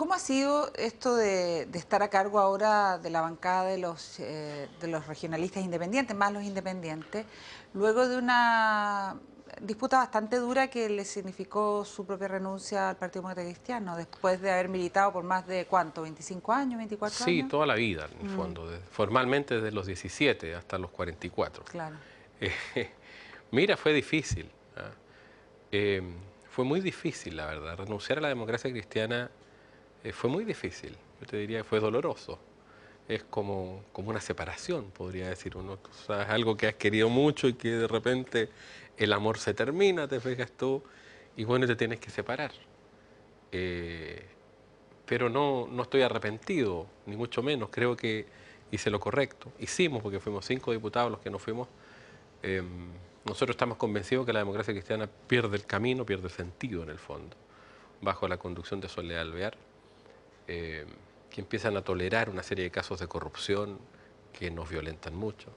¿Cómo ha sido esto de estar a cargo ahora de la bancada de los regionalistas independientes, más los independientes, luego de una disputa bastante dura que le significó su propia renuncia al Partido Demócrata Cristiano, después de haber militado por más de, ¿cuánto? ¿25 años, 24 Sí, años? toda la vida, en el fondo, formalmente desde los 17 hasta los 44. Claro. Eh, Mira, fue difícil. ¿Ah? Eh, Fue muy difícil, la verdad. Renunciar a la democracia cristiana fue muy difícil. Yo te diría que fue doloroso. Es como una separación, podría decir uno. Tú sabes, algo que has querido mucho y que de repente el amor se termina, te fijas tú, y bueno, te tienes que separar. Eh, pero no estoy arrepentido, ni mucho menos. Creo que hice lo correcto. Hicimos, porque fuimos 5 diputados los que nos fuimos. Eh, Nosotros estamos convencidos que la democracia cristiana pierde el camino, pierde el sentido en el fondo, bajo la conducción de Soledad Alvear, que empiezan a tolerar una serie de casos de corrupción que nos violentan mucho,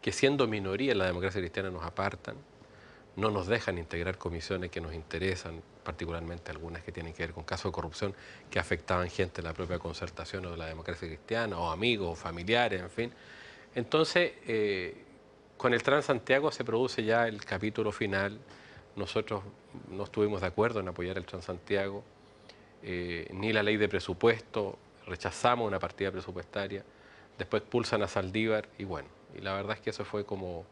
que siendo minoría en la democracia cristiana nos apartan, no nos dejan integrar comisiones que nos interesan, particularmente algunas que tienen que ver con casos de corrupción que afectaban gente de la propia concertación o de la democracia cristiana, o amigos, o familiares, en fin. Entonces, con el Transantiago se produce ya el capítulo final. Nosotros no estuvimos de acuerdo en apoyar el Transantiago, ni la ley de presupuesto, rechazamos una partida presupuestaria, después pulsan a Saldívar y bueno, y la verdad es que eso fue como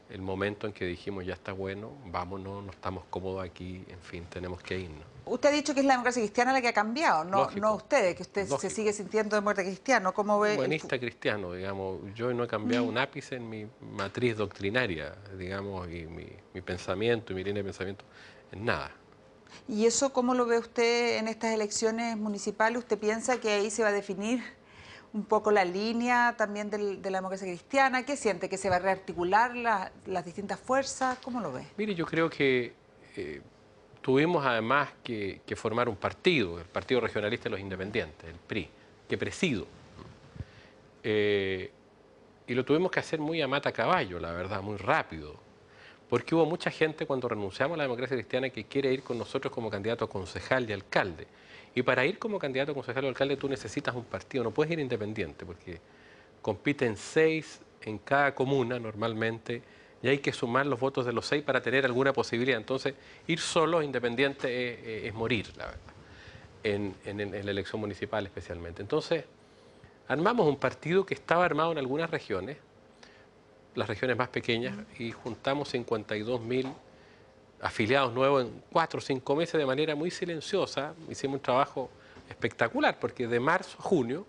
el momento en que dijimos ya está bueno, vámonos, no estamos cómodos aquí, en fin, tenemos que irnos. Usted ha dicho que es la democracia cristiana la que ha cambiado, no Lógico, ustedes, que usted se lógico. sigue sintiendo demócrata cristiano. ¿Cómo ve el Humanista cristiano, digamos, yo no he cambiado un ápice en mi matriz doctrinaria, digamos, y mi pensamiento y mi línea de pensamiento, en nada. ¿Y eso cómo lo ve usted en estas elecciones municipales? ¿Usted piensa que ahí se va a definir un poco la línea también de la democracia cristiana? ¿Qué siente? ¿Que se va a rearticular las distintas fuerzas? ¿Cómo lo ve? Mire, yo creo que tuvimos además que formar un partido, el Partido Regionalista de los Independientes, el PRI, que presido. Eh, y lo tuvimos que hacer muy a mata caballo, la verdad, muy rápido. Porque hubo mucha gente cuando renunciamos a la democracia cristiana que quiere ir con nosotros como candidato a concejal y alcalde. Y para ir como candidato a concejal o alcalde tú necesitas un partido, no puedes ir independiente, porque compiten 6 en cada comuna normalmente y hay que sumar los votos de los 6 para tener alguna posibilidad. Entonces, ir solo independiente es morir, la verdad, en la elección municipal especialmente. Entonces, armamos un partido que estaba armado en algunas regiones, las regiones más pequeñas, y juntamos 52.000 afiliados nuevos en 4 o 5 meses de manera muy silenciosa. Hicimos un trabajo espectacular, porque de marzo a junio,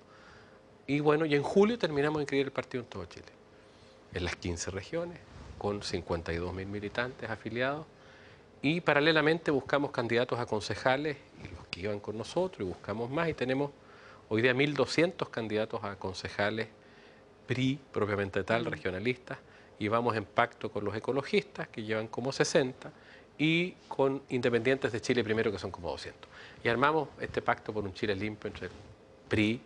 y bueno, y en julio terminamos de inscribir el partido en todo Chile, en las 15 regiones, con 52.000 militantes afiliados, y paralelamente buscamos candidatos a concejales, y los que iban con nosotros, y buscamos más, y tenemos hoy día 1.200 candidatos a concejales PRI, propiamente tal, regionalistas, y vamos en pacto con los ecologistas, que llevan como 60, y con independientes de Chile Primero, que son como 200. Y armamos este pacto por un Chile limpio entre el PRI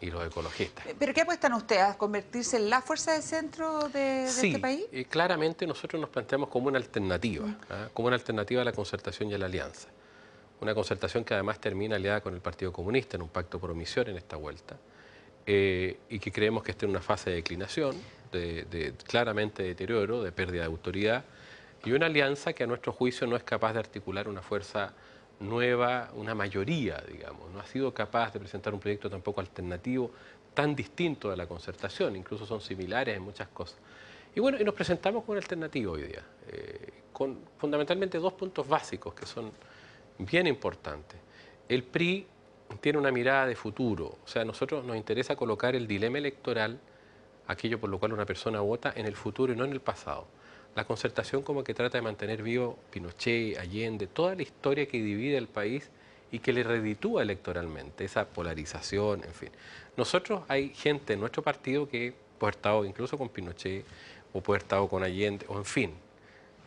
y los ecologistas. ¿Pero qué apuestan ustedes? ¿A convertirse en la fuerza de centro de este Sí, país? claramente nosotros nos planteamos como una alternativa, ¿ah? Como una alternativa a la concertación y a la alianza. Una concertación que además termina aliada con el Partido Comunista en un pacto por omisión en esta vuelta, y que creemos que está en una fase de declinación, claramente de deterioro, de pérdida de autoridad, y una alianza que a nuestro juicio no es capaz de articular una fuerza nueva, una mayoría, digamos. No ha sido capaz de presentar un proyecto tampoco alternativo, tan distinto de la concertación, incluso son similares en muchas cosas. Y bueno, y nos presentamos con una alternativa hoy día, con fundamentalmente 2 puntos básicos que son bien importantes. El PRI tiene una mirada de futuro, o sea, a nosotros nos interesa colocar el dilema electoral, aquello por lo cual una persona vota, en el futuro y no en el pasado. La concertación como que trata de mantener vivo Pinochet, Allende, toda la historia que divide el país y que le reditúa electoralmente, esa polarización, en fin. Nosotros, hay gente en nuestro partido que puede haber estado incluso con Pinochet, o puede haber estado con Allende, o en fin.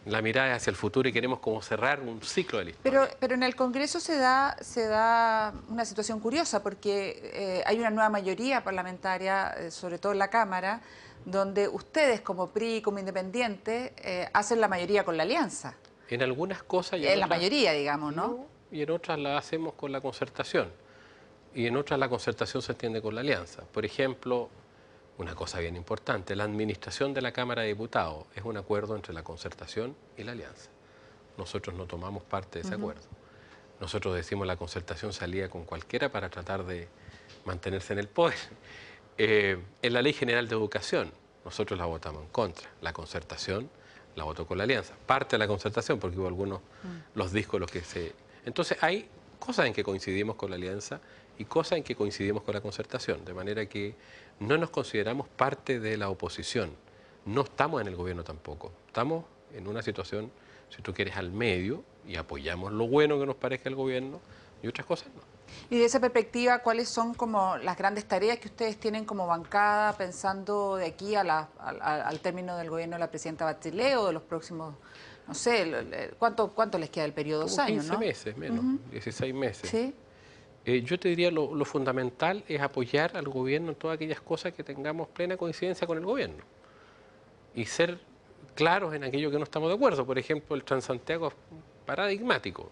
La mirada es hacia el futuro y queremos como cerrar un ciclo de la historia. Pero en el Congreso se da una situación curiosa porque hay una nueva mayoría parlamentaria, sobre todo en la Cámara, donde ustedes como PRI, como independientes, hacen la mayoría con la alianza. En algunas cosas y en En la otras mayoría, digamos, ¿no? no, y en otras las hacemos con la concertación. y en otras la concertación se entiende con la alianza. Por ejemplo, una cosa bien importante, la administración de la Cámara de Diputados es un acuerdo entre la concertación y la alianza. Nosotros no tomamos parte de ese acuerdo. Nosotros decimos la concertación salía con cualquiera para tratar de mantenerse en el poder. En la Ley General de Educación, nosotros la votamos en contra. La concertación la votó con la alianza. Parte de la concertación, porque hubo algunos, los discos los que se... Entonces hay cosas en que coincidimos con la alianza y cosas en que coincidimos con la concertación, de manera que no nos consideramos parte de la oposición. No estamos en el gobierno tampoco. Estamos en una situación, si tú quieres, al medio y apoyamos lo bueno que nos parezca el gobierno y otras cosas no. Y de esa perspectiva, ¿cuáles son como las grandes tareas que ustedes tienen como bancada pensando de aquí al término del gobierno de la presidenta Bachelet o de los próximos, no sé, ¿cuánto les queda el periodo? 2 años, 15 ¿no? meses, menos, 16 meses. Sí. Yo te diría lo fundamental es apoyar al gobierno en todas aquellas cosas que tengamos plena coincidencia con el gobierno y ser claros en aquello que no estamos de acuerdo. Por ejemplo, el Transantiago es paradigmático.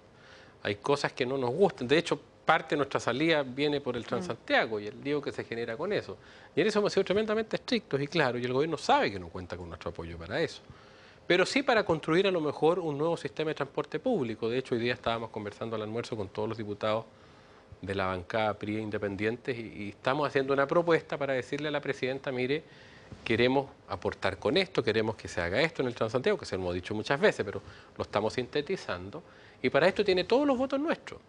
Hay cosas que no nos gustan. De hecho, parte de nuestra salida viene por el Transantiago y el lío que se genera con eso. Y en eso hemos sido tremendamente estrictos y claros, y el gobierno sabe que no cuenta con nuestro apoyo para eso. Pero sí para construir a lo mejor un nuevo sistema de transporte público. De hecho, hoy día estábamos conversando al almuerzo con todos los diputados de la bancada PRI independientes y estamos haciendo una propuesta para decirle a la presidenta, mire, queremos aportar con esto, queremos que se haga esto en el Transantiago, que se lo hemos dicho muchas veces, pero lo estamos sintetizando, y para esto tiene todos los votos nuestros.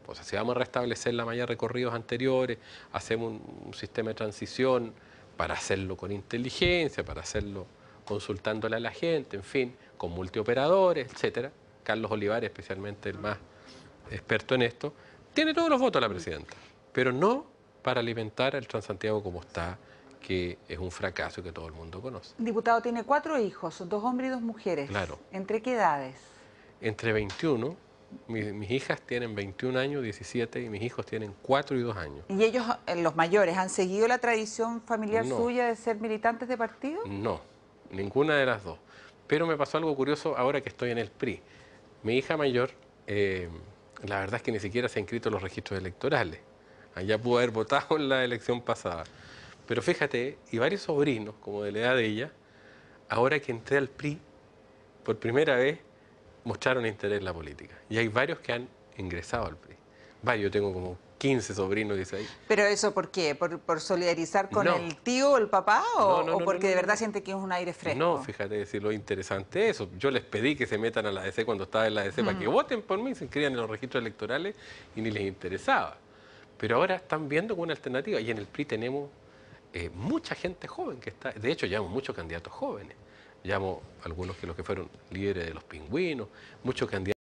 Pues si vamos a restablecer la malla de recorridos anteriores, hacemos un sistema de transición para hacerlo con inteligencia, para hacerlo consultándole a la gente, en fin, con multioperadores, etcétera. Carlos Olivares, especialmente el más experto en esto, tiene todos los votos la presidenta, pero no para alimentar el Transantiago como está, que es un fracaso que todo el mundo conoce. El diputado tiene 4 hijos, 2 hombres y 2 mujeres. Claro. ¿Entre qué edades? Entre 21, mis hijas tienen 21 años, 17, y mis hijos tienen 4 y 2 años. ¿Y ellos, los mayores, han seguido la tradición familiar suya de ser militantes de partido? No, ninguna de las dos. Pero me pasó algo curioso ahora que estoy en el PRI. Mi hija mayor, la verdad es que ni siquiera se ha inscrito en los registros electorales. Allá pudo haber votado en la elección pasada. Pero fíjate, y varios sobrinos, como de la edad de ella, ahora que entré al PRI, por primera vez mostraron interés en la política. Y hay varios que han ingresado al PRI. Yo tengo como 15 sobrinos, dice ahí. ¿Pero eso por qué? ¿Por solidarizar con el tío o el papá? ¿O porque de verdad siente que es un aire fresco? No, fíjate, si lo interesante es eso. Yo les pedí que se metan a la ADC cuando estaba en la ADC para que voten por mí, se inscriban en los registros electorales y ni les interesaba. Pero ahora están viendo como una alternativa. Y en el PRI tenemos mucha gente joven que está. De hecho, llevamos muchos candidatos jóvenes. Llevamos algunos que los que fueron líderes de los pingüinos, muchos candidatos.